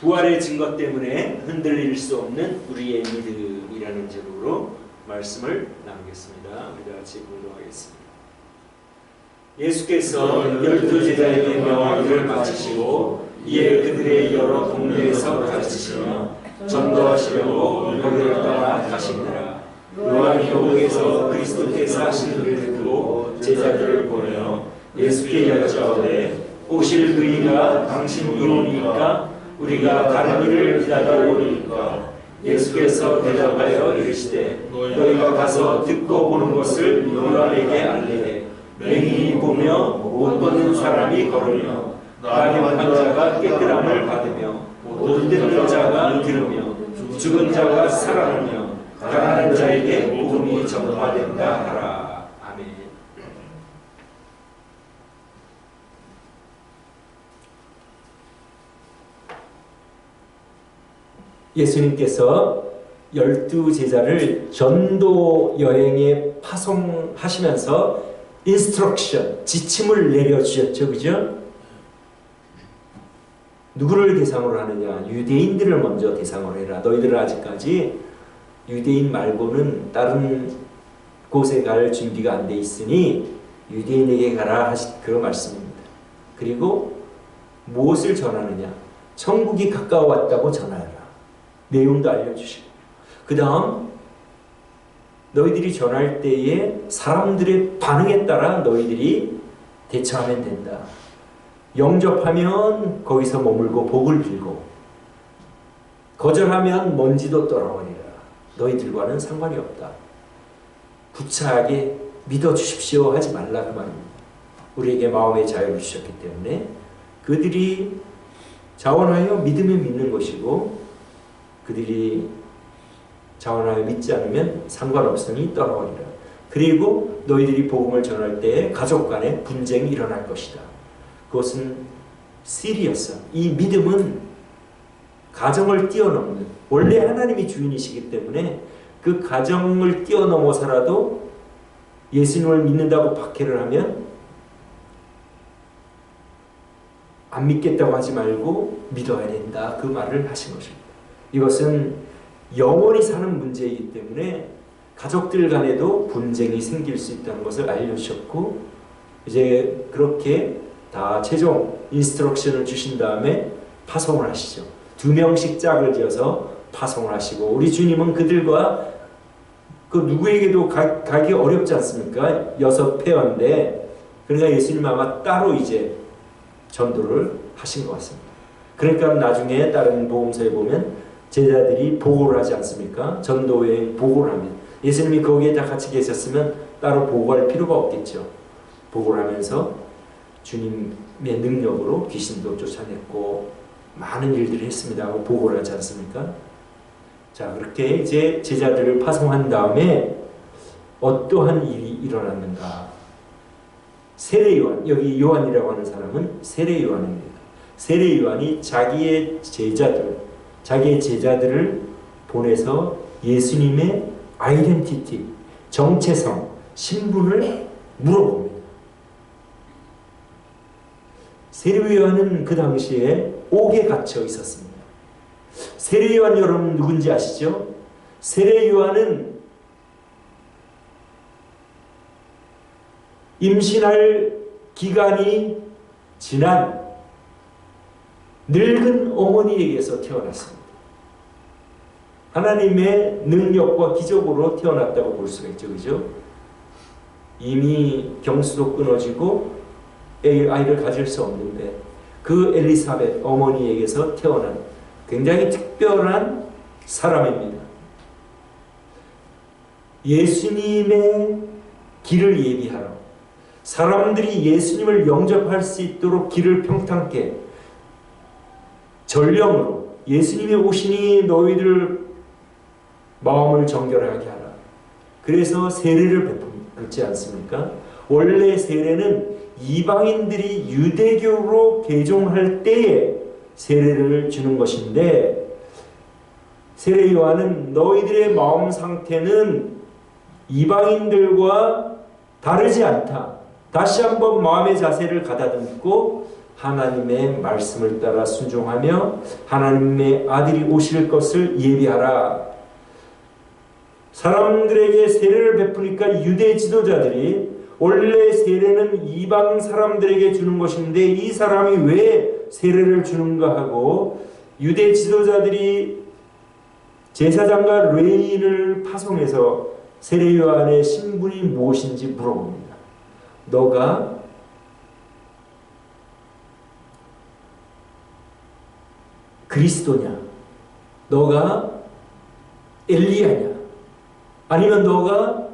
부활의 증거 때문에 흔들릴 수 없는 우리의 믿음이라는 제목으로 말씀을 나누겠습니다. 우리 다 같이 공동하겠습니다. 예수께서 12제자에게 명하기를 마치시고 이에 그들의 여러 동네에서 가르치시며 전도하시려고 거기를 떠나 가시니라. 요한이 오국에서 그리스도께서 하신 일을 듣고 제자들을 보내어 예수께 여짜오되 오실 그이가 당신 이오니까 우리가 다른 일을 기다려오니까. 예수께서 대답하여 이르시되 너희가 가서 듣고 보는 것을 요한에게 알리되 맹인이 보며 못 걷는 사람이 걸으며 나병 환자가 깨끗함을 받으며 못 듣는 자가 들으며 죽은 자가 살아나며 가난한 자에게 복음이 전파된다 하라. 아멘. 예수님께서 12제자를 전도 여행에 파송하시면서 인스트럭션, 지침을 내려주셨죠. 그죠? 누구를 대상으로 하느냐? 유대인들을 먼저 대상으로 해라. 너희들은 아직까지 유대인 말고는 다른 곳에 갈 준비가 안 돼 있으니 유대인에게 가라 하신 그런 말씀입니다. 그리고 무엇을 전하느냐? 천국이 가까워왔다고 전하라. 내용도 알려주시고, 그 다음 너희들이 전할 때에 사람들의 반응에 따라 너희들이 대처하면 된다. 영접하면 거기서 머물고 복을 빌고, 거절하면 먼지도 떠나버리라. 너희들과는 상관이 없다. 구차하게 믿어주십시오 하지 말라 그 말입니다. 우리에게 마음의 자유를 주셨기 때문에 그들이 자원하여 믿으면 믿는 것이고, 그들이 자원하여 믿지 않으면 상관없으니 떠나버리라. 그리고 너희들이 복음을 전할 때 가족 간에 분쟁이 일어날 것이다. 그것은 시리어스. 이 믿음은 가정을 뛰어넘는, 원래 하나님이 주인이시기 때문에 그 가정을 뛰어넘어서라도 예수님을 믿는다고 박해를 하면 안 믿겠다고 하지 말고 믿어야 된다. 그 말을 하신 것입니다. 이것은 영원히 사는 문제이기 때문에 가족들 간에도 분쟁이 생길 수 있다는 것을 알려주셨고, 이제 그렇게 다 최종 인스트럭션을 주신 다음에 파송을 하시죠. 2명씩 짝을 지어서 파송을 하시고, 우리 주님은 그들과 그 누구에게도 가기 어렵지 않습니까? 6페어인데, 그러니까 예수님 아마 따로 이제 전도를 하신 것 같습니다. 그러니까 나중에 다른 복음서에 보면 제자들이 보고를 하지 않습니까? 전도여행 보고를 하면, 예수님이 거기에 다 같이 계셨으면 따로 보고할 필요가 없겠죠. 보고를 하면서 주님의 능력으로 귀신도 쫓아냈고 많은 일들을 했습니다 하고 보고를 하지 않습니까? 자, 그렇게 이제 제자들을 파송한 다음에 어떠한 일이 일어났는가? 세례 요한, 여기 요한이라고 하는 사람은 세례 요한입니다. 세례 요한이 자기의 제자들을 보내서 예수님의 아이덴티티, 정체성, 신분을 물어봅니다. 세례 요한은 그 당시에 옥에 갇혀 있었습니다. 세례 요한 여러분 누군지 아시죠? 세례 요한은 임신할 기간이 지난 늙은 어머니에게서 태어났습니다. 하나님의 능력과 기적으로 태어났다고 볼 수가 있죠. 그죠? 이미 경수도 끊어지고 아이를 가질 수 없는데 그 엘리사벳 어머니에게서 태어난 굉장히 특별한 사람입니다. 예수님의 길을 예비하러, 사람들이 예수님을 영접할 수 있도록 길을 평탄케 전령으로 예수님이 오시니 너희들 마음을 정결하게 하라. 그래서 세례를 베풀지 않습니까? 원래 세례는 이방인들이 유대교로 개종할 때에 세례를 주는 것인데, 세례 요한은 너희들의 마음 상태는 이방인들과 다르지 않다. 다시 한번 마음의 자세를 가다듬고 하나님의 말씀을 따라 순종하며 하나님의 아들이 오실 것을 예비하라. 사람들에게 세례를 베푸니까 유대 지도자들이 원래 세례는 이방 사람들에게 주는 것인데 이 사람이 왜 세례를 주는가 하고 유대 지도자들이 제사장과 레위인을 파송해서 세례 요한의 신분이 무엇인지 물어봅니다. 너가 그리스도냐? 너가 엘리야냐? 아니면 너가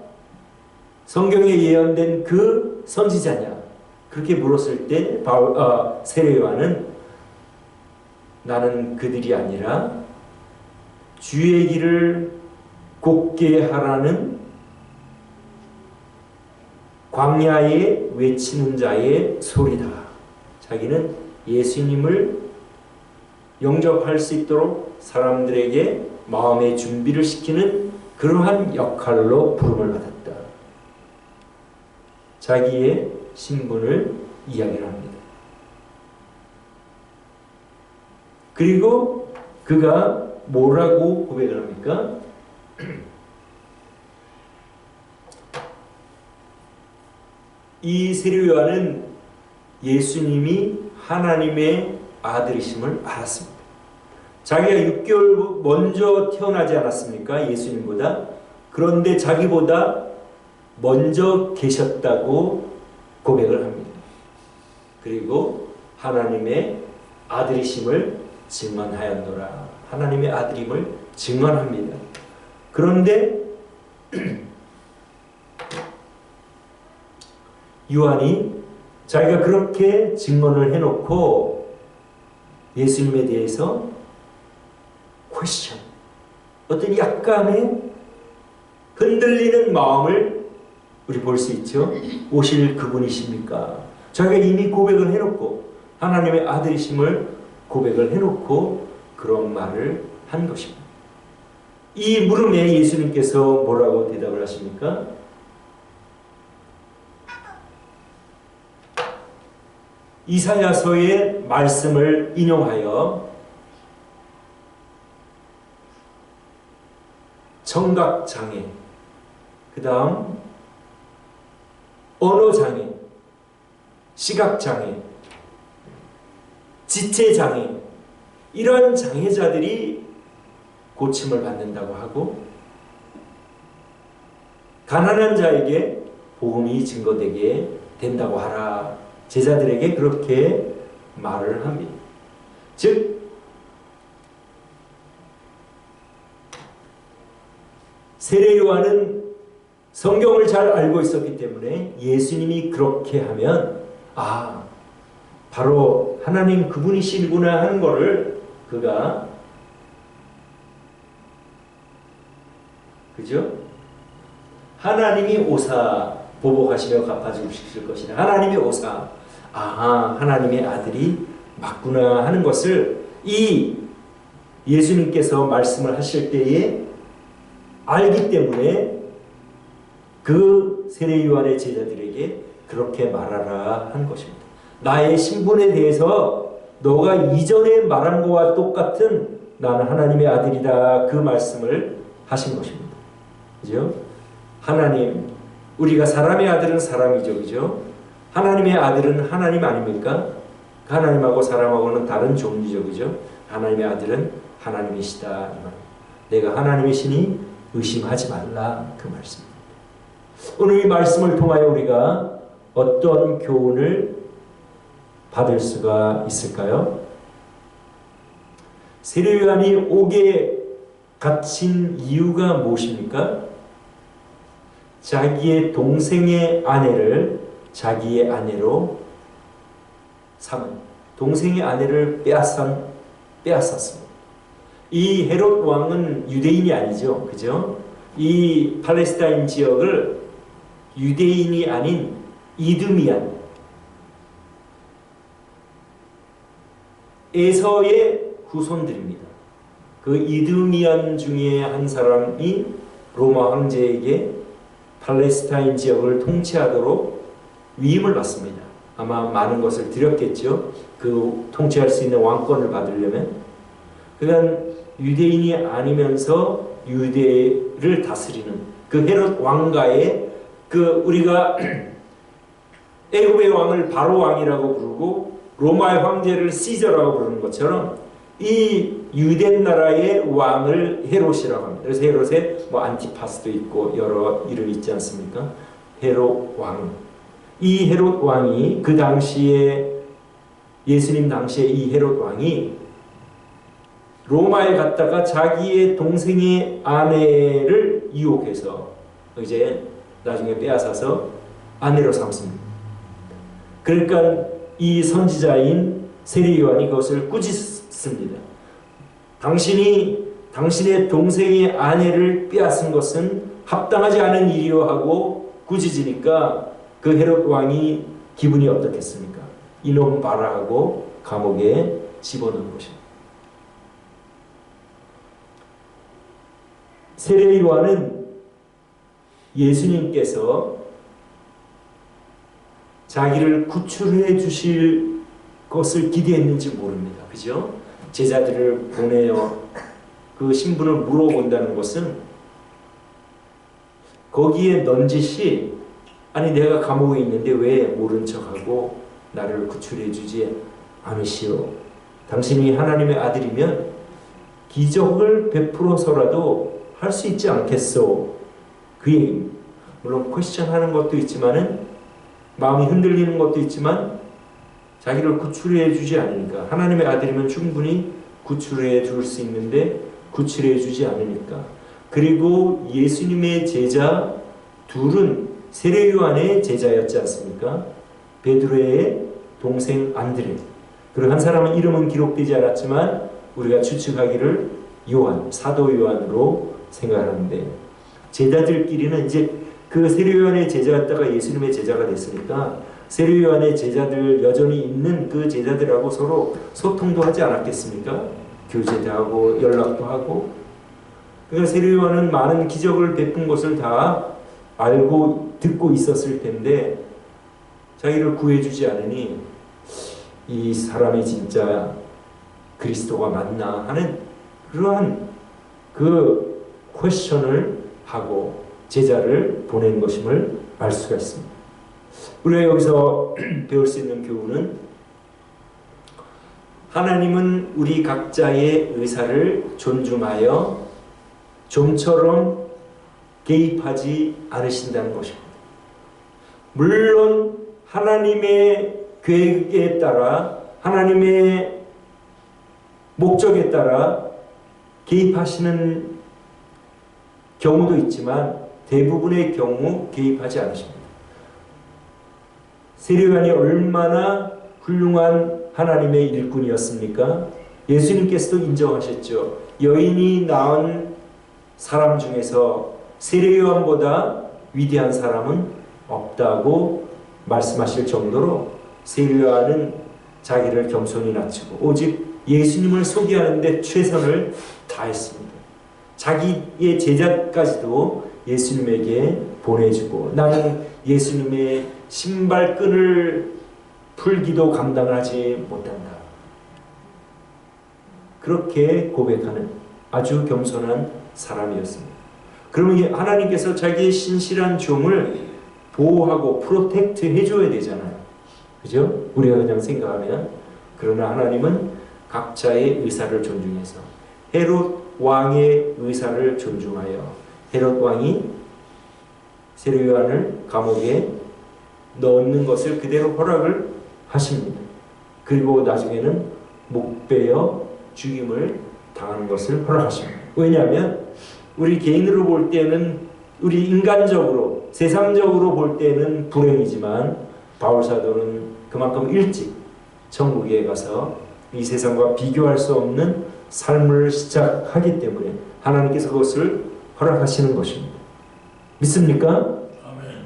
성경에 예언된 그 선지자냐? 그렇게 물었을 때 세례 요한은 나는 그들이 아니라 주의 길을 곧게 하라는 광야에 외치는 자의 소리다. 자기는 예수님을 영접할 수 있도록 사람들에게 마음의 준비를 시키는 그러한 역할로 부름을 받았다. 자기의 신분을 이야기를 합니다. 그리고 그가 뭐라고 고백을 합니까? 이 세례 요한은 예수님이 하나님의 아들이심을 알았습니다. 자기가 6개월 먼저 태어나지 않았습니까? 예수님보다. 그런데 자기보다 먼저 계셨다고 고백을 합니다. 그리고 하나님의 아들이심을 증언하였노라. 하나님의 아들임을 증언합니다. 그런데 요한이 자기가 그렇게 증언을 해놓고 예수님에 대해서 퀘스천, 어떤 약간의 흔들리는 마음을 우리 볼 수 있죠. 오실 그분이십니까? 자기가 이미 고백을 해놓고 하나님의 아들이심을 고백을 해놓고 그런 말을 한 것입니다. 이 물음에 예수님께서 뭐라고 대답을 하십니까? 이사야서의 말씀을 인용하여 청각장애, 그 다음 언어장애, 시각장애, 지체장애, 이런 장애자들이 고침을 받는다고 하고 가난한 자에게 복음이 증거되게 된다고 하라. 제자들에게 그렇게 말을 합니다. 즉 세례 요한은 성경을 잘 알고 있었기 때문에 예수님이 그렇게 하면 바로 하나님 그분이시구나 하는 것을 그가 그죠? 하나님이 오사 보복하시며 갚아주실 것이다. 하나님이 오사 하나님의 아들이 맞구나 하는 것을 이 예수님께서 말씀을 하실 때에 알기 때문에 그 세례 요한의 제자들에게 그렇게 말하라 한 것입니다. 나의 신분에 대해서 너가 이전에 말한 것과 똑같은 나는 하나님의 아들이다 그 말씀을 하신 것입니다. 그죠? 하나님, 우리가 사람의 아들은 사람이죠. 그죠? 하나님의 아들은 하나님 아닙니까? 하나님하고 사람하고는 다른 종류죠. 그죠? 하나님의 아들은 하나님이시다. 내가 하나님이시니 의심하지 말라 그 말씀입니다. 오늘 이 말씀을 통하여 우리가 어떤 교훈을 받을 수가 있을까요? 세례 요한이 옥에 갇힌 이유가 무엇입니까? 자기의 동생의 아내를 자기의 아내로 삼은 동생의 아내를 빼앗았습니다. 이 헤롯 왕은 유대인이 아니죠. 그죠? 이 팔레스타인 지역을 유대인이 아닌 이두미안 에서의 후손들입니다. 그 이두미안 중에 한 사람이 로마 황제에게 팔레스타인 지역을 통치하도록 위임을 받습니다. 아마 많은 것을 드렸겠죠. 그 통치할 수 있는 왕권을 받으려면. 그러니까 유대인이 아니면서 유대를 다스리는 그 헤롯 왕가의 그 우리가 애굽의 왕을 바로 왕이라고 부르고 로마의 황제를 시저라고 부르는 것처럼 이 유대 나라의 왕을 헤롯이라고 합니다. 그래서 헤롯에 뭐 안티파스도 있고 여러 이름이 있지 않습니까? 헤롯 왕. 이 헤롯 왕이 그 당시에 예수님 당시에 이 헤롯 왕이 로마에 갔다가 자기의 동생의 아내를 유혹해서 이제 나중에 빼앗아서 아내로 삼습니다. 그러니까 이 선지자인 세례 요한이 그것을 꾸짖습니다. 당신이 당신의 동생의 아내를 빼앗은 것은 합당하지 않은 일이요 하고 꾸짖으니까 그 헤롯 왕이 기분이 어떻겠습니까? 이놈 봐라 하고 감옥에 집어넣은 것입니다. 세례 요한은 예수님께서 자기를 구출해 주실 것을 기대했는지 모릅니다. 그죠? 제자들을 보내어 그 신분을 물어본다는 것은 거기에 넌지시 아니 내가 감옥에 있는데 왜 모른 척하고 나를 구출해 주지 않으시오. 당신이 하나님의 아들이면 기적을 베풀어서라도 할 수 있지 않겠소. 그 얘기입니다. 물론 퀘스천하는 것도 있지만은 마음이 흔들리는 것도 있지만 자기를 구출해 주지 않으니까 하나님의 아들이면 충분히 구출해 줄 수 있는데 구출해 주지 않으니까. 그리고 예수님의 제자 둘은 세례 요한의 제자였지 않습니까? 베드로의 동생 안드레. 그리고 한 사람은 이름은 기록되지 않았지만 우리가 추측하기를 요한, 사도 요한으로 생각하는데 제자들끼리는 이제 그 세례 요한의 제자였다가 예수님의 제자가 됐으니까 세례 요한의 제자들 여전히 있는 그 제자들하고 서로 소통도 하지 않았겠습니까? 교제도 하고 연락도 하고. 그러니까 세례 요한은 많은 기적을 베푼 것을 다 알고 듣고 있었을 텐데 자기를 구해주지 않으니 이 사람이 진짜 그리스도가 맞나 하는 그러한 그 퀘스천을 하고 제자를 보낸 것임을 알 수가 있습니다. 우리가 여기서 배울 수 있는 교훈은 하나님은 우리 각자의 의사를 존중하여 좀처럼 개입하지 않으신다는 것입니다. 물론 하나님의 계획에 따라 하나님의 목적에 따라 개입하시는 경우도 있지만 대부분의 경우 개입하지 않으십니다. 세례 요한이 얼마나 훌륭한 하나님의 일꾼이었습니까? 예수님께서도 인정하셨죠. 여인이 낳은 사람 중에서 세례 요한보다 위대한 사람은 없다고 말씀하실 정도로 세례 요한은 자기를 겸손히 낮추고 오직 예수님을 소개하는데 최선을 다했습니다. 자기의 제자까지도 예수님에게 보내주고 나는 예수님의 신발끈을 풀기도 감당하지 못한다. 그렇게 고백하는 아주 겸손한 사람이었습니다. 그러면 하나님께서 자기의 신실한 종을 보호하고 프로텍트 해줘야 되잖아요. 그죠? 우리가 그냥 생각하면. 그러나 하나님은 각자의 의사를 존중해서 헤롯 왕의 의사를 존중하여 헤롯 왕이 세례 요한을 감옥에 넣는 것을 그대로 허락을 하십니다. 그리고 나중에는 목베어 죽임을 당하는 것을 허락하십니다. 왜냐하면 우리 개인으로 볼 때는 우리 인간적으로 세상적으로 볼 때는 불행이지만 바울 사도는 그만큼 일찍 천국에 가서 이 세상과 비교할 수 없는 삶을 시작하기 때문에 하나님께서 그것을 허락하시는 것입니다. 믿습니까? 아멘.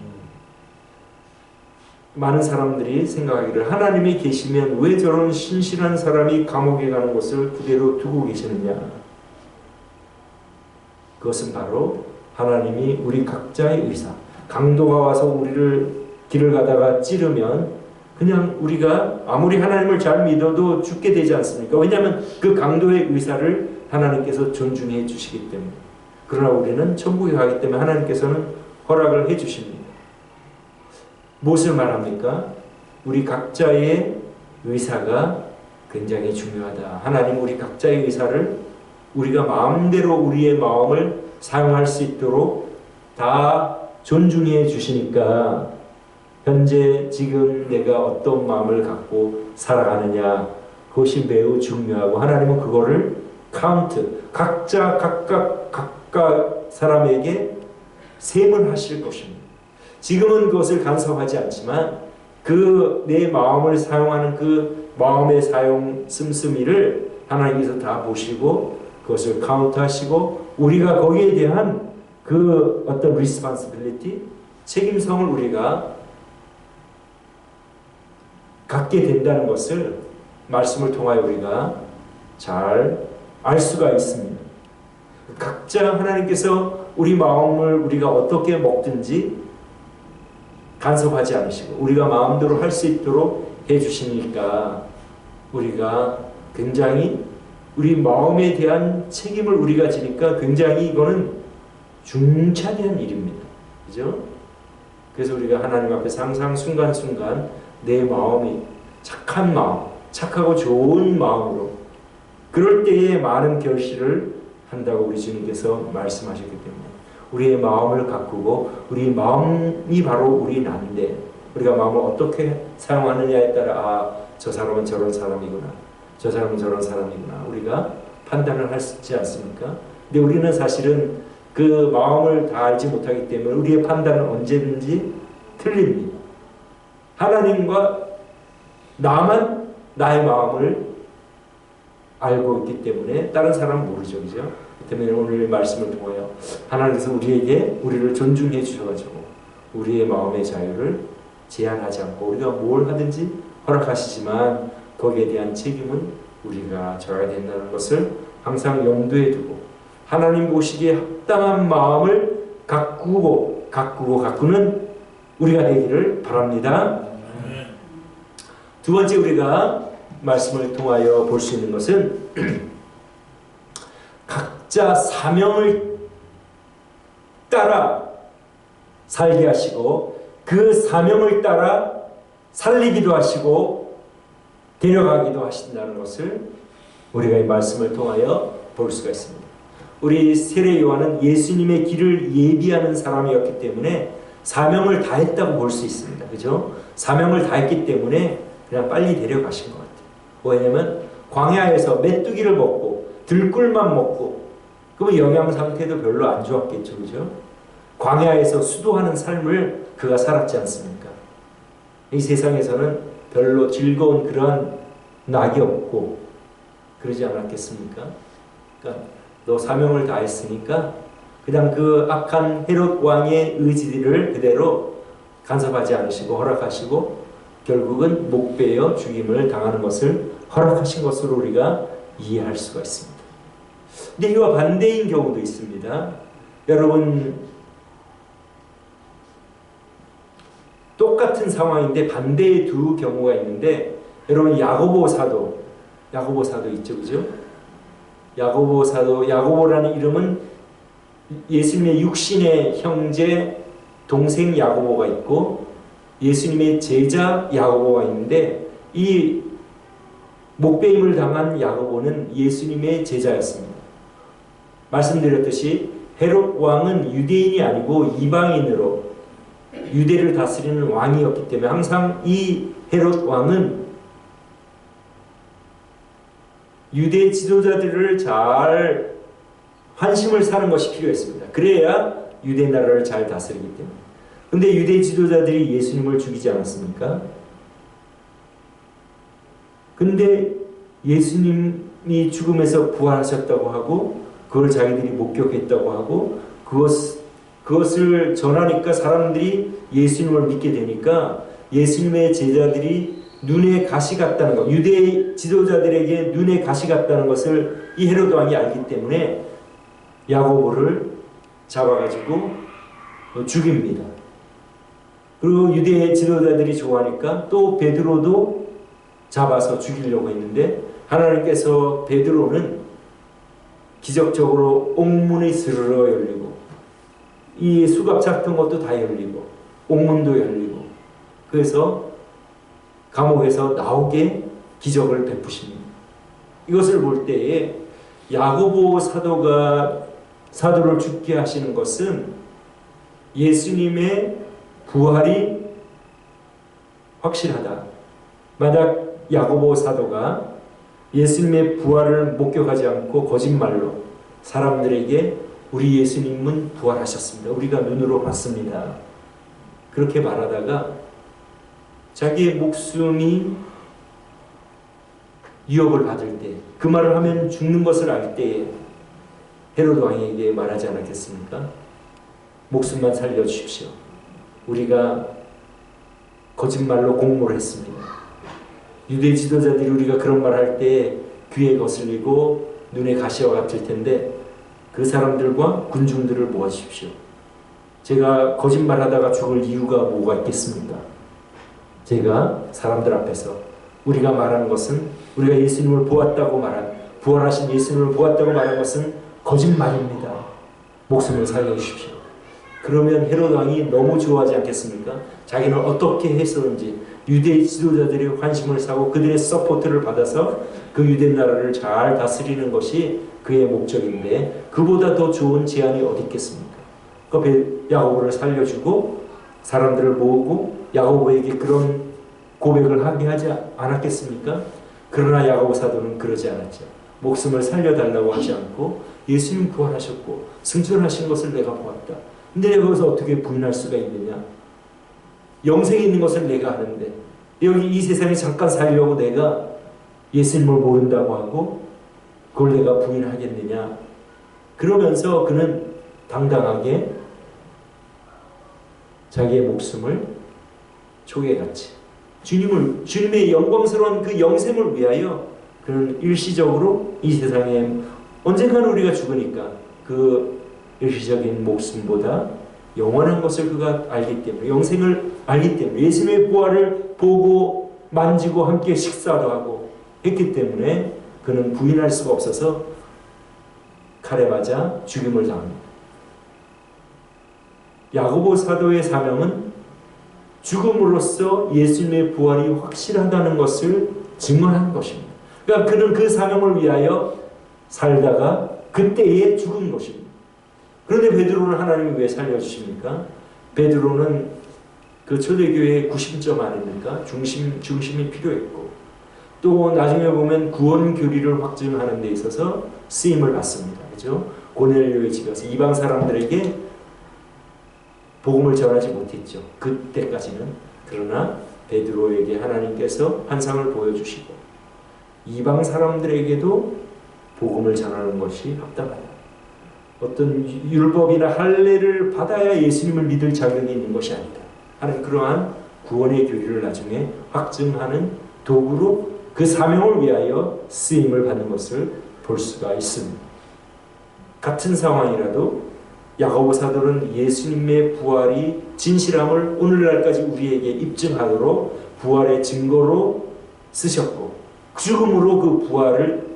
많은 사람들이 생각하기를 하나님이 계시면 왜 저런 신실한 사람이 감옥에 가는 것을 그대로 두고 계시느냐. 그것은 바로 하나님이 우리 각자의 의사, 강도가 와서 우리를 길을 가다가 찌르면 그냥 우리가 아무리 하나님을 잘 믿어도 죽게 되지 않습니까? 왜냐하면 그 강도의 의사를 하나님께서 존중해 주시기 때문에. 그러나 우리는 천국에 가기 때문에 하나님께서는 허락을 해 주십니다. 무엇을 말합니까? 우리 각자의 의사가 굉장히 중요하다. 하나님 우리 각자의 의사를 우리가 마음대로 우리의 마음을 사용할 수 있도록 다 존중해 주시니까 현재 지금 내가 어떤 마음을 갖고 살아가느냐 그것이 매우 중요하고 하나님은 그거를 카운트 각자 각각 사람에게 셈을 하실 것입니다. 지금은 그것을 간섭하지 않지만 그 내 마음을 사용하는 그 마음의 사용 씀씀이를 하나님께서 다 보시고 그것을 카운트하시고 우리가 거기에 대한 그 어떤 responsibility 책임성을 우리가 갖게 된다는 것을 말씀을 통하여 우리가 잘 알 수가 있습니다. 각자 하나님께서 우리 마음을 우리가 어떻게 먹든지 간섭하지 않으시고 우리가 마음대로 할 수 있도록 해주시니까 우리가 굉장히 우리 마음에 대한 책임을 우리가 지니까 굉장히 이거는 중차대한 일입니다. 그죠? 그래서 우리가 하나님 앞에서 항상 순간순간 내 마음이 착한 마음, 착하고 좋은 마음으로 그럴 때에 많은 결실을 한다고 우리 주님께서 말씀하셨기 때문에 우리의 마음을 가꾸고 우리 마음이 바로 우리 나인데 우리가 마음을 어떻게 사용하느냐에 따라 저 사람은 저런 사람이구나 저 사람은 저런 사람이구나 우리가 판단을 할 수 있지 않습니까? 근데 우리는 사실은 그 마음을 다 알지 못하기 때문에 우리의 판단은 언제든지 틀립니다. 하나님과 나만 나의 마음을 알고 있기 때문에 다른 사람은 모르죠. 그죠? 때문에 오늘 말씀을 통하여 하나님께서 우리를 존중해 주셔가지고 우리의 마음의 자유를 제한하지 않고 우리가 뭘 하든지 허락하시지만 거기에 대한 책임은 우리가 져야 된다는 것을 항상 염두에 두고 하나님 보시기에 합당한 마음을 가꾸는 우리가 되기를 바랍니다. 두 번째 우리가 말씀을 통하여 볼 수 있는 것은 각자 사명을 따라 살게 하시고 그 사명을 따라 살리기도 하시고 데려가기도 하신다는 것을 우리가 이 말씀을 통하여 볼 수가 있습니다. 우리 세례 요한은 예수님의 길을 예비하는 사람이었기 때문에 사명을 다했다고 볼 수 있습니다. 그죠? 사명을 다했기 때문에 그냥 빨리 데려가신 것 같아요. 왜냐면 광야에서 메뚜기를 먹고 들꿀만 먹고 그러면 영양 상태도 별로 안 좋았겠죠. 그죠? 광야에서 수도하는 삶을 그가 살았지 않습니까? 이 세상에서는 별로 즐거운 그러한 낙이 없고 그러지 않았겠습니까? 그러니까 너 사명을 다했으니까 그냥 그 악한 헤롯 왕의 의지를 그대로 간섭하지 않으시고 허락하시고 결국은 목베어 죽임을 당하는 것을 허락하신 것으로 우리가 이해할 수가 있습니다. 근데 이와 반대인 경우도 있습니다. 여러분 똑같은 상황인데 반대의 두 경우가 있는데 여러분 야고보 사도 있죠. 그죠? 야고보라는 이름은 예수님의 육신의 형제 동생 야고보가 있고 예수님의 제자 야고보가 있는데 이 목베임을 당한 야고보는 예수님의 제자였습니다. 말씀드렸듯이 헤롯 왕은 유대인이 아니고 이방인으로 유대를 다스리는 왕이었기 때문에 항상 이 헤롯 왕은 유대 지도자들을 잘 환심을 사는 것이 필요했습니다. 그래야 유대 나라를 잘 다스리기 때문에. 근데 유대 지도자들이 예수님을 죽이지 않았습니까? 근데 예수님이 죽음에서 부활하셨다고 하고 그걸 자기들이 목격했다고 하고 그것을 전하니까 사람들이 예수님을 믿게 되니까 예수님의 제자들이 눈에 가시 같다는 것, 유대 지도자들에게 눈에 가시 같다는 것을 이 헤롯 왕이 알기 때문에 야고보를 잡아가지고 죽입니다. 그리고 유대 지도자들이 좋아하니까 또 베드로도 잡아서 죽이려고 했는데 하나님께서 베드로는 기적적으로 옥문이 스르르 열리고 이 수갑 잡던 것도 다 열리고 옥문도 열리고 그래서 감옥에서 나오게 기적을 베푸십니다. 이것을 볼 때에 야고보 사도가 사도를 죽게 하시는 것은 예수님의 부활이 확실하다. 만약 야고보 사도가 예수님의 부활을 목격하지 않고 거짓말로 사람들에게 우리 예수님은 부활하셨습니다. 우리가 눈으로 봤습니다. 그렇게 말하다가 자기의 목숨이 위협을 받을 때, 그 말을 하면 죽는 것을 알 때에 헤로드 왕에게 말하지 않았겠습니까? 목숨만 살려주십시오. 우리가 거짓말로 공모를 했습니다. 유대 지도자들이 우리가 그런 말 할 때 귀에 거슬리고 눈에 가시와 같을 텐데 그 사람들과 군중들을 모아주십시오. 제가 거짓말하다가 죽을 이유가 뭐가 있겠습니까? 제가 사람들 앞에서 우리가 말한 것은 우리가 예수님을 보았다고 말한 부활하신 예수님을 보았다고 말한 것은 거짓말입니다. 목숨을 살려주십시오. 그러면 헤로드 왕이 너무 좋아하지 않겠습니까? 자기는 어떻게 해서든지 유대 지도자들의 관심을 사고 그들의 서포트를 받아서 그 유대 나라를 잘 다스리는 것이 그의 목적인데 그보다 더 좋은 제안이 어디 있겠습니까? 그 야고보를 살려주고 사람들을 모으고 야고보에게 그런 고백을 하게 하지 않았겠습니까? 그러나 야고보 사도는 그러지 않았죠. 목숨을 살려달라고 하지 않고 예수님 부활하셨고 승천하신 것을 내가 보았다. 근데 내가 거기서 어떻게 부인할 수가 있느냐? 영생이 있는 것을 내가 아는데 여기 이 세상에 잠깐 살려고 내가 예수님을 모른다고 하고 그걸 내가 부인하겠느냐? 그러면서 그는 당당하게 자기의 목숨을 초계같이 주님의 영광스러운 그 영생을 위하여 그는 일시적으로 이 세상에 언젠가는 우리가 죽으니까 그 일시적인 목숨보다 영원한 것을 그가 알기 때문에 영생을 알기 때문에 예수님의 부활을 보고 만지고 함께 식사도 하고 했기 때문에 그는 부인할 수가 없어서 칼에 맞아 죽임을 당합니다. 야고보 사도의 사명은 죽음으로써 예수님의 부활이 확실하다는 것을 증언하는 것입니다. 그러니까 그는 그 사명을 위하여 살다가 그때에 죽은 것입니다. 그런데 베드로는 하나님이 왜 살려주십니까? 베드로는 그 초대교회의 구심점 아닙니까? 중심이 필요했고 또 나중에 보면 구원 교리를 확증하는 데 있어서 쓰임을 받습니다. 그죠? 고넬료의 집에서 이방 사람들에게 복음을 전하지 못했죠. 그때까지는. 그러나 베드로에게 하나님께서 환상을 보여주시고 이방 사람들에게도 복음을 전하는 것이 합당하다. 어떤 율법이나 할례를 받아야 예수님을 믿을 자격이 있는 것이 아니다 하는 그러한 구원의 교리를 나중에 확증하는 도구로 그 사명을 위하여 쓰임을 받는 것을 볼 수가 있습니다. 같은 상황이라도 야고보 사도는 예수님의 부활이 진실함을 오늘날까지 우리에게 입증하도록 부활의 증거로 쓰셨고 죽음으로 그 부활을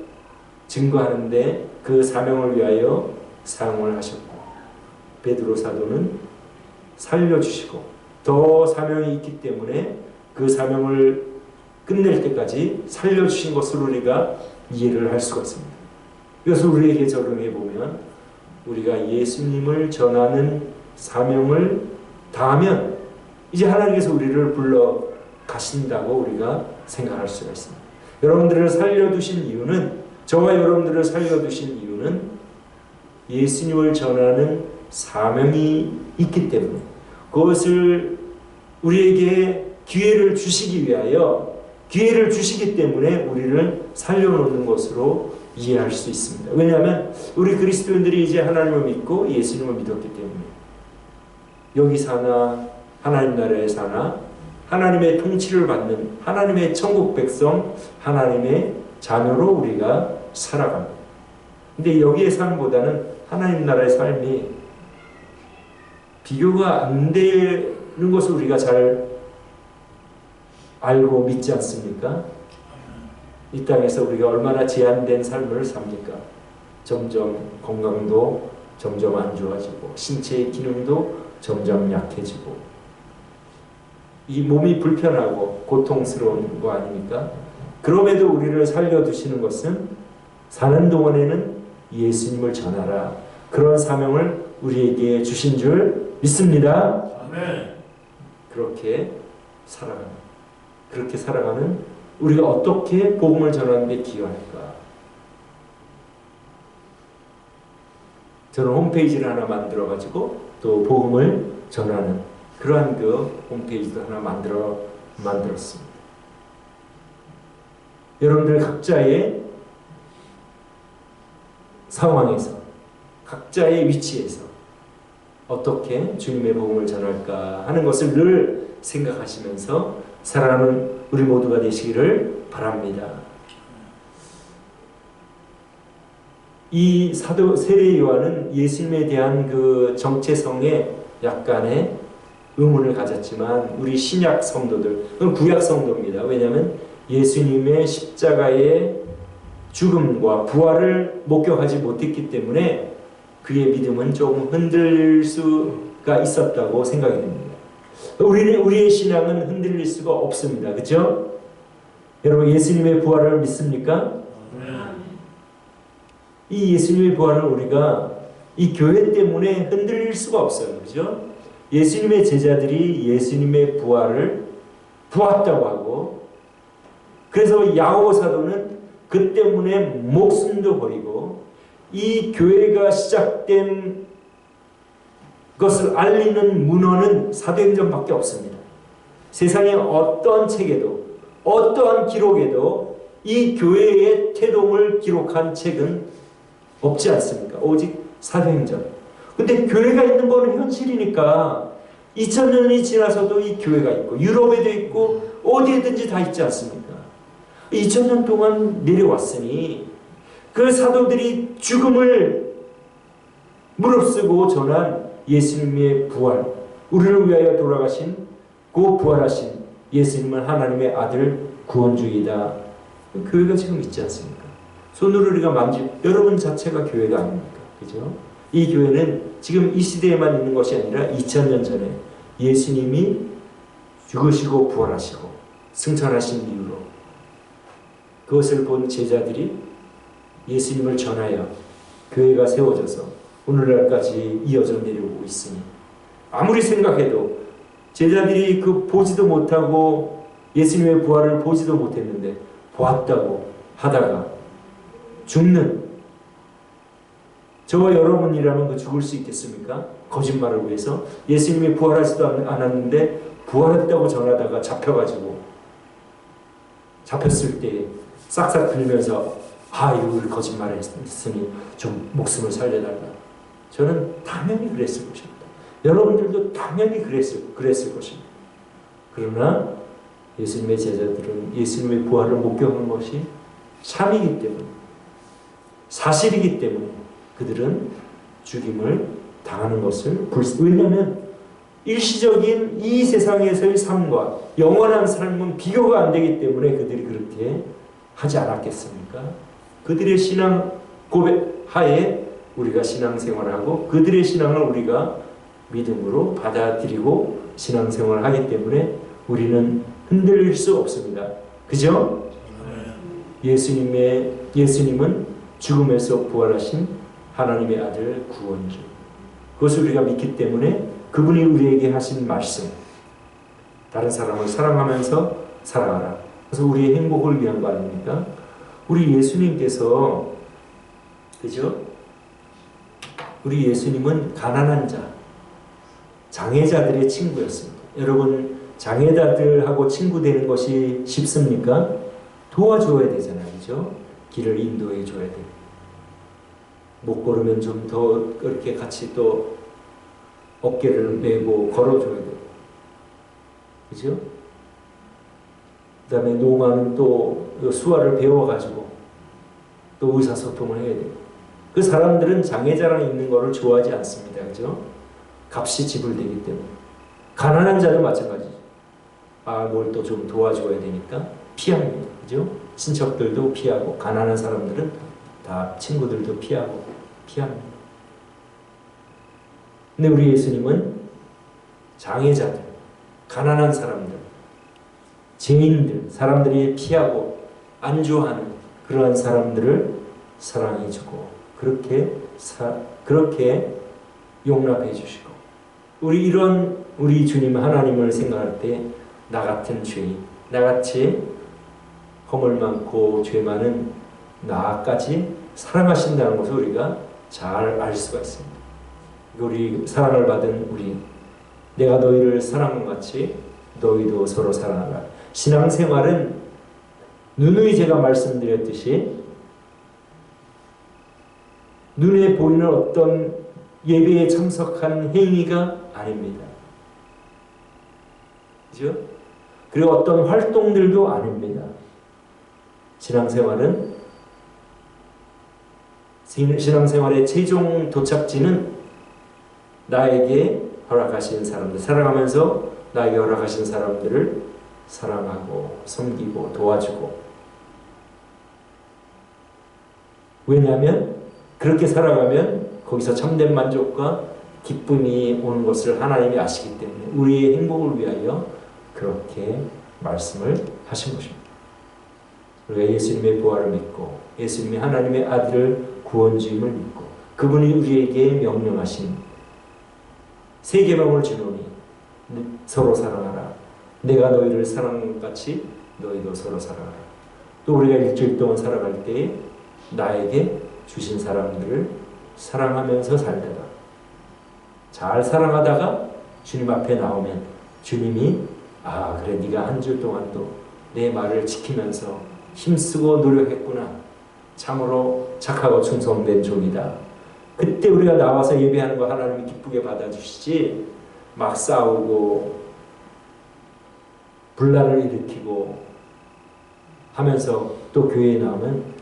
증거하는데 그 사명을 위하여 사용을 하셨고 베드로 사도는 살려주시고 더 사명이 있기 때문에 그 사명을 끝낼 때까지 살려주신 것으로 우리가 이해를 할 수가 있습니다. 그래서 우리에게 적용해 보면 우리가 예수님을 전하는 사명을 다하면 이제 하나님께서 우리를 불러 가신다고 우리가 생각할 수가 있습니다. 여러분들을 살려두신 이유는 저와 여러분들을 살려두신 이유는 예수님을 전하는 사명이 있기 때문에 그것을 우리에게 기회를 주시기 위하여 기회를 주시기 때문에 우리를 살려놓는 것으로 이해할 수 있습니다. 왜냐하면 우리 그리스도인들이 이제 하나님을 믿고 예수님을 믿었기 때문에 여기 사나 하나님 나라에 사나 하나님의 통치를 받는 하나님의 천국 백성 하나님의 자녀로 우리가 살아갑니다. 근데 여기의 삶보다는 하나님 나라의 삶이 비교가 안 될 것을 우리가 잘 알고 믿지 않습니까? 이 땅에서 우리가 얼마나 제한된 삶을 삽니까? 점점 건강도 점점 안 좋아지고 신체의 기능도 점점 약해지고 이 몸이 불편하고 고통스러운 거 아닙니까? 그럼에도 우리를 살려두시는 것은 사는 동안에는 예수님을 전하라. 그런 사명을 우리에게 주신 줄 믿습니다. 아멘. 그렇게 살아가는 우리가 어떻게 복음을 전하는 데 기여할까? 저는 홈페이지를 하나 만들어가지고 또 복음을 전하는 그러한 그 홈페이지도 하나 만들었습니다. 여러분들 각자의 상황에서, 각자의 위치에서 어떻게 주님의 복음을 전할까 하는 것을 늘 생각하시면서 살아가는 우리 모두가 되시기를 바랍니다. 이 사도 세례 요한은 예수님에 대한 그 정체성에 약간의 의문을 가졌지만 우리 신약 성도들, 구약 성도입니다. 왜냐하면 예수님의 십자가의 죽음과 부활을 목격하지 못했기 때문에 그의 믿음은 조금 흔들릴 수가 있었다고 생각이 됩니다. 우리의 신앙은 흔들릴 수가 없습니다. 그렇죠? 여러분 예수님의 부활을 믿습니까? 이 예수님의 부활은 우리가 이 교회 때문에 흔들릴 수가 없어요. 그렇죠? 예수님의 제자들이 예수님의 부활을 보았다고 하고 그래서 야고보 사도는 그 때문에 목숨도 버리고 이 교회가 시작된 것을 알리는 문헌은 사도행전밖에 없습니다. 세상의 어떤 책에도 어떠한 기록에도 이 교회의 태동을 기록한 책은 없지 않습니까? 오직 사도행전. 근데 교회가 있는 거는 현실이니까 2000년이 지나서도 이 교회가 있고 유럽에도 있고 어디에든지 다 있지 않습니까? 2000년 동안 내려왔으니 그 사도들이 죽음을 무릅쓰고 전한 예수님의 부활, 우리를 위하여 돌아가신 그 부활하신 예수님은 하나님의 아들 구원주이다. 교회가 지금 있지 않습니까? 손으로 우리가 여러분 자체가 교회가 아닙니까? 그죠? 이 교회는 지금 이 시대에만 있는 것이 아니라 2000년 전에 예수님이 죽으시고 부활하시고 승천하신 이후로 그것을 본 제자들이 예수님을 전하여 교회가 세워져서 오늘날까지 이어져 내려오고 있으니 아무리 생각해도 제자들이 그 보지도 못하고 예수님의 부활을 보지도 못했는데 보았다고 하다가 죽는 저와 여러분이라면 그 죽을 수 있겠습니까? 거짓말을 위해서 예수님이 부활하지도 않았는데 부활했다고 전하다가 잡혔을 때 싹싹 빌면서 이걸 거짓말을 했으니 좀 목숨을 살려달라. 저는 당연히 그랬을 것입니다. 여러분들도 당연히 그랬을 것입니다. 그러나 예수님의 제자들은 예수님의 부활을 목격한 것이 참이기 때문에 사실이기 때문에 그들은 죽임을 당하는 것을 왜냐하면 일시적인 이 세상에서의 삶과 영원한 삶은 비교가 안 되기 때문에 그들이 그렇게 하지 않았겠습니까? 그들의 신앙 고백 하에 우리가 신앙생활하고 그들의 신앙을 우리가 믿음으로 받아들이고 신앙생활을 하기 때문에 우리는 흔들릴 수 없습니다. 그죠? 예수님은 죽음에서 부활하신 하나님의 아들 구원주. 그것을 우리가 믿기 때문에 그분이 우리에게 하신 말씀, 다른 사람을 사랑하면서 살아가라. 그래서 우리의 행복을 위한 거 아닙니까? 우리 예수님께서, 그죠? 우리 예수님은 가난한 자, 장애자들의 친구였습니다. 여러분, 장애자들하고 친구 되는 것이 쉽습니까? 도와줘야 되잖아요. 그죠? 길을 인도해 줘야 돼요. 못 걸으면 좀 더 그렇게 같이 또 어깨를 메고 걸어줘야 돼요. 그죠? 그 다음에 노마는 또 수화를 배워가지고 또 의사소통을 해야 돼요. 그 사람들은 장애자랑 있는 거를 좋아하지 않습니다. 그죠? 값이 지불되기 때문에. 가난한 자도 마찬가지죠. 뭘 또 좀 도와줘야 되니까 피합니다. 그죠? 친척들도 피하고, 가난한 사람들은 다 친구들도 피합니다. 근데 우리 예수님은 장애자들, 가난한 사람들, 죄인들, 사람들이 피하고 안주하는 그러한 사람들을 사랑해주고 그렇게 용납해 주시고, 우리 주님 하나님을 생각할 때 나 같은 죄인, 나같이 허물 많고 죄 많은 나까지 사랑하신다는 것을 우리가 잘 알 수가 있습니다. 우리 사랑을 받은 내가 너희를 사랑한 같이 너희도 서로 사랑하라. 신앙생활은 누누이 제가 말씀드렸듯이 눈에 보이는 어떤 예배에 참석한 행위가 아닙니다. 그죠? 그리고 어떤 활동들도 아닙니다. 신앙생활의 최종 도착지는 나에게 허락하신 사람들, 사랑하면서 나에게 허락하신 사람들을 사랑하고 섬기고 도와주고, 왜냐하면 그렇게 살아가면 거기서 참된 만족과 기쁨이 오는 것을 하나님이 아시기 때문에 우리의 행복을 위하여 그렇게 말씀을 하신 것입니다. 우리가 예수님의 부활을 믿고 예수님이 하나님의 아들을 구원주임을 믿고 그분이 우리에게 명령하신 세 계명을 주노니 서로 사랑하라. 내가 너희를 사랑한 같이 너희도 서로 사랑하라. 또 우리가 일주일 동안 살아갈 때에 나에게 주신 사람들을 사랑하면서 살다가, 잘 사랑하다가 주님 앞에 나오면 주님이 그래 네가 한 주 동안도 내 말을 지키면서 힘쓰고 노력했구나. 참으로 착하고 충성된 종이다. 그때 우리가 나와서 예배하는 거 하나님이 기쁘게 받아주시지, 막 싸우고 분란을 일으키고 하면서 또 교회에 나오면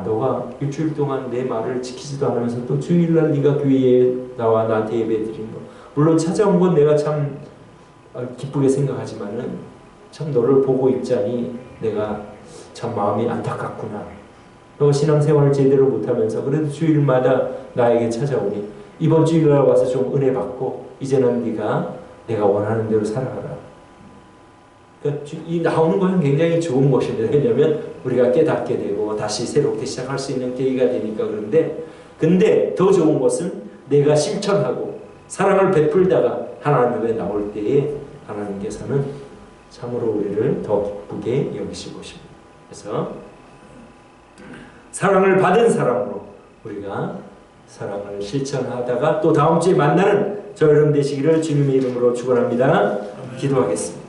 너가 일주일 동안 내 말을 지키지도 않으면서 또 주일날 네가 교회에 나와 나한테 예배 드린 거, 물론 찾아온 건 내가 참 기쁘게 생각하지만은 참 너를 보고 있자니 내가 참 마음이 안타깝구나. 너 신앙생활을 제대로 못하면서 그래도 주일마다 나에게 찾아오니 이번 주일날 와서 좀 은혜 받고 이제는 네가 내가 원하는 대로 살아가라. 그러니까 이 나오는 것은 굉장히 좋은 것입니다. 왜냐하면 우리가 깨닫게 되고 다시 새롭게 시작할 수 있는 계기가 되니까. 근데 더 좋은 것은 내가 실천하고 사랑을 베풀다가 하나님께 나올 때에 하나님께서는 참으로 우리를 더 기쁘게 여기시고 계십니다. 그래서 사랑을 받은 사람으로 우리가 사랑을 실천하다가 또 다음 주에 만나는 저 여러분 되시기를 주님의 이름으로 축원합니다. 기도하겠습니다.